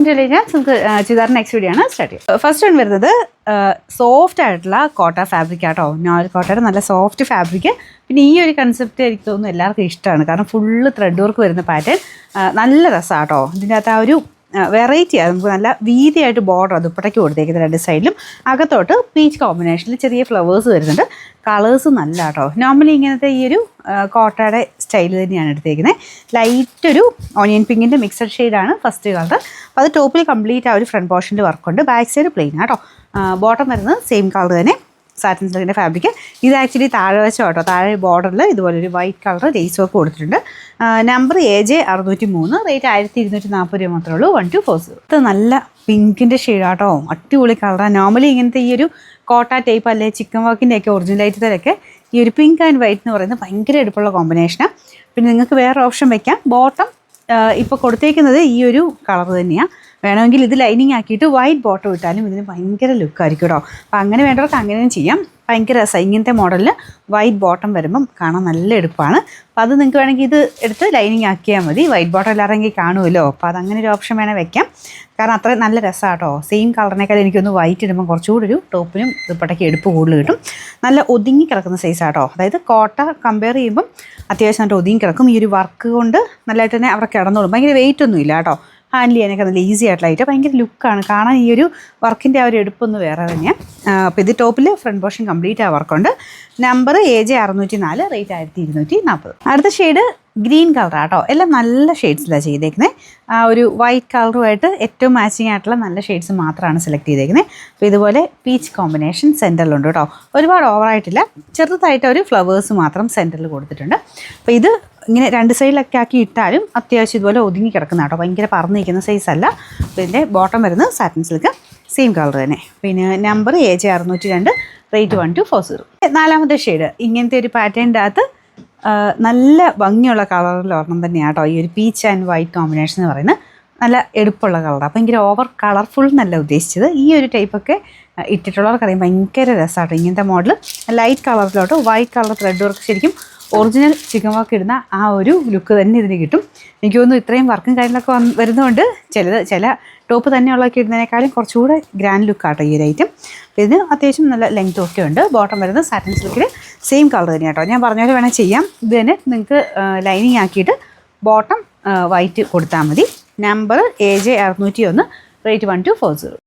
നമുക്ക് churidar next video ആണ് start ചെയ്യുക. ഫസ്റ്റ് വൺ വരുന്നത് സോഫ്റ്റ് ആയിട്ടുള്ള കോട്ട ഫാബ്രിക് ആട്ടോ. നോയൽ കോട്ടയുടെ നല്ല സോഫ്റ്റ് ഫാബ്രിക്. പിന്നെ ഈ ഒരു കൺസെപ്റ്റ് എനിക്ക് തോന്നുന്നു എല്ലാവർക്കും ഇഷ്ടമാണ്. കാരണം ഫുള്ള് ത്രെഡ് വർക്ക് വരുന്ന പാറ്റേൺ നല്ല രസമാണ് കേട്ടോ. ഇതിൻ്റെ അകത്ത് ആ ഒരു വെറൈറ്റിയാണ്. നമുക്ക് നല്ല വീതിയായിട്ട് ബോർഡർ ദുപ്പട്ടയ്ക്ക് കൊടുത്തേക്കുന്നത് രണ്ട് സൈഡിലും. അകത്തോട്ട് പീച്ച് കോമ്പിനേഷനിൽ ചെറിയ ഫ്ലവേഴ്സ് വരുന്നുണ്ട്. കളേഴ്സ് നല്ല കേട്ടോ. നോർമലി ഇങ്ങനത്തെ ഈ ഒരു കോട്ടയുടെ സ്റ്റൈൽ തന്നെയാണ് എടുത്തേക്കുന്നത്. ലൈറ്റ് ഒരു ഓണിയൻ പിങ്കിൻ്റെ മിക്സഡ് ഷെയ്ഡാണ് ഫസ്റ്റ് കളർ. അപ്പോൾ അത് ടോപ്പിൽ കംപ്ലീറ്റ് ആ ഒരു ഫ്രണ്ട് പോർഷനിൽ വർക്കുണ്ട്. ബാക്ക് സൈഡ് പ്ലെയിൻ കേട്ടോ. ബോട്ടം വരുന്നത് സെയിം കളർ തന്നെ, സാറ്റിൻ സിൽക്കിൻ്റെ ഫാബ്രിക്. ഇത് ആക്ച്വലി താഴെ വശം കേട്ടോ. താഴെ ബോർഡറിൽ ഇതുപോലൊരു വൈറ്റ് കളർ ലേസ് വർക്ക് കൊടുത്തിട്ടുണ്ട്. നമ്പർ AJ 603, റേറ്റ് 1240 രൂപ മാത്രമേ ഉള്ളൂ. 1240. ഇത് നല്ല പിങ്കിൻ്റെ ഷെയ്ഡാട്ടോ. അടിപൊളി കളറാണ്. നോർമലി ഇങ്ങനത്തെ ഈ ഒരു കോട്ട ടൈപ്പ് അല്ലെ ചിക്കൻ വർക്കിൻ്റെ ഒക്കെ ഒറിജിനലായിട്ടൊക്കെ ഈ ഒരു പിങ്ക് ആൻഡ് വൈറ്റ് എന്ന് പറയുന്നത് ഭയങ്കര എടുപ്പുള്ള കോമ്പിനേഷനാണ്. പിന്നെ നിങ്ങൾക്ക് വേറെ ഓപ്ഷൻ വയ്ക്കാം. ബോട്ടം ഇപ്പോൾ കൊടുത്തേക്കുന്നത് ഈ ഒരു കളർ തന്നെയാണ്. വേണമെങ്കിൽ ഇത് ലൈനിങ് ആക്കിയിട്ട് വൈറ്റ് ബോട്ടം ഇട്ടാലും ഇതിന് ഭയങ്കര ലുക്കായിരിക്കും കേട്ടോ. അപ്പോൾ അങ്ങനെ വേണ്ടവർക്ക് അങ്ങനെയും ചെയ്യാം. ഭയങ്കര രസമാണ്. ഇങ്ങനത്തെ മോഡലിൽ വൈറ്റ് ബോട്ടം വരുമ്പം കാണാൻ നല്ല എടുപ്പാണ്. അപ്പോൾ അത് നിങ്ങൾക്ക് വേണമെങ്കിൽ ഇത് എടുത്ത് ലൈനിങ് ആക്കിയാൽ മതി. വൈറ്റ് ബോട്ടം എല്ലാവരെങ്കിൽ കാണുമല്ലോ. അപ്പോൾ അതങ്ങനെ ഒരു ഓപ്ഷൻ വേണേൽ വെക്കാം. കാരണം അത്ര നല്ല രസമാണ് കേട്ടോ. സെയിം കളറിനേക്കാൾ എനിക്കൊന്ന് വൈറ്റ് ഇടുമ്പോൾ കുറച്ചുകൂടി ഒരു ടോപ്പിനും ദുപ്പട്ടയ്ക്ക് എടുപ്പ് കൂടുതൽ കിട്ടും. നല്ല ഒതുങ്ങി കിടക്കുന്ന സൈസാട്ടോ. അതായത് കോട്ട കമ്പയർ ചെയ്യുമ്പം അത്യാവശ്യം നല്ല ഒതുങ്ങി കിടക്കും. ഈ ഒരു വർക്ക് കൊണ്ട് നല്ലതായിട്ട് തന്നെ അവിടെ കിടന്നോളും. ഭയങ്കര വെയിറ്റ് ഒന്നും ഇല്ല കേട്ടോ. ഹാൻഡിൽ ചെയ്യാനൊക്കെ നല്ല ഈസി ആയിട്ടുള്ളതായിട്ട് ഭയങ്കര ലുക്കാണ് കാണാൻ. ഈ ഒരു വർക്കിൻ്റെ ആ ഒരു എടുപ്പൊന്ന് വേറെ തന്നെയാണ്. അപ്പോൾ ഇത് ടോപ്പിൽ ഫ്രണ്ട് പോർഷൻ കംപ്ലീറ്റ് ആ വർക്കുണ്ട്. Number AJ 604, rate 1240. അടുത്ത ഷെയ്ഡ് ഗ്രീൻ കളറാട്ടോ. എല്ലാം നല്ല ഷെയ്ഡ്സിലാണ് ചെയ്തേക്കുന്നത്. ആ ഒരു വൈറ്റ് കളറുമായിട്ട് ഏറ്റവും മാച്ചിങ് ആയിട്ടുള്ള നല്ല ഷെയ്ഡ്സ് മാത്രമാണ് സെലക്ട് ചെയ്തേക്കുന്നത്. അപ്പോൾ ഇതുപോലെ പീച്ച് കോമ്പിനേഷൻ സെൻറ്ററിലുണ്ട് കേട്ടോ. ഒരുപാട് ഓവറായിട്ടില്ല, ചെറുതായിട്ട് ഒരു ഫ്ലവേഴ്സ് മാത്രം സെൻറ്ററിൽ കൊടുത്തിട്ടുണ്ട്. അപ്പോൾ ഇത് ഇങ്ങനെ രണ്ട് സൈഡിലൊക്കെ ആക്കി ഇട്ടാലും അത്യാവശ്യം ഇതുപോലെ ഒതുങ്ങി കിടക്കുന്ന കേട്ടോ. ഭയങ്കര പറന്ന് നിൽക്കുന്ന സൈസല്ല. അപ്പോൾ ഇതിൻ്റെ ബോട്ടം വരുന്നത് സാറ്റിൻ സിൽക്ക്, സെയിം കളർ തന്നെ. പിന്നെ നമ്പർ AJ 602, റേറ്റ് 1240. നാലാമത്തെ ഷെയ്ഡ് ഇങ്ങനത്തെ ഒരു പാറ്റേണിൻ്റെ അകത്ത് നല്ല ഭംഗിയുള്ള കളറിൽ ഒരെണ്ണം തന്നെയാണ് കേട്ടോ. ഈ ഒരു പീച്ച് ആൻഡ് വൈറ്റ് കോമ്പിനേഷൻ എന്ന് പറയുന്നത് നല്ല എടുപ്പുള്ള കളറാണ്. ഭയങ്കര ഓവർ കളർഫുൾ എന്നല്ല ഉദ്ദേശിച്ചത്. ഈ ഒരു ടൈപ്പൊക്കെ ഇട്ടിട്ടുള്ളവർക്കറിയാം ഭയങ്കര രസമാട്ടോ. ഇങ്ങനത്തെ മോഡൽ ലൈറ്റ് കളറിലോട്ട് വൈറ്റ് കളർ ത്രെഡ് വർക്ക് ശരിക്കും ഒറിജിനൽ ചിക്കൻ വർക്ക് ഇടുന്ന ആ ഒരു ലുക്ക് തന്നെ ഇതിന് കിട്ടും. എനിക്ക് തോന്നുന്നു ഇത്രയും വർക്കും കാര്യങ്ങളൊക്കെ വരുന്നതുകൊണ്ട് ചില ടോപ്പ് തന്നെയുള്ളതൊക്കെ ഇടുന്നതിനേക്കാളും കുറച്ചുകൂടെ ഗ്രാൻഡ് ലുക്കാട്ടോ ഈ ഒരു ഐറ്റം. ഇതിന് അത്യാവശ്യം നല്ല ലെങ്ത്തും ഒക്കെ ഉണ്ട്. ബോട്ടം വരുന്നത് സാറ്റിൻ സിൽക്കിൽ സെയിം കളർ തന്നെയാണ് കേട്ടോ. ഞാൻ പറഞ്ഞ പോലെ വേണേൽ ചെയ്യാം. ഇത് തന്നെ നിങ്ങൾക്ക് ലൈനിങ് ആക്കിയിട്ട് ബോട്ടം വൈറ്റ് കൊടുത്താൽ മതി. Number AJ 601, rate 1240.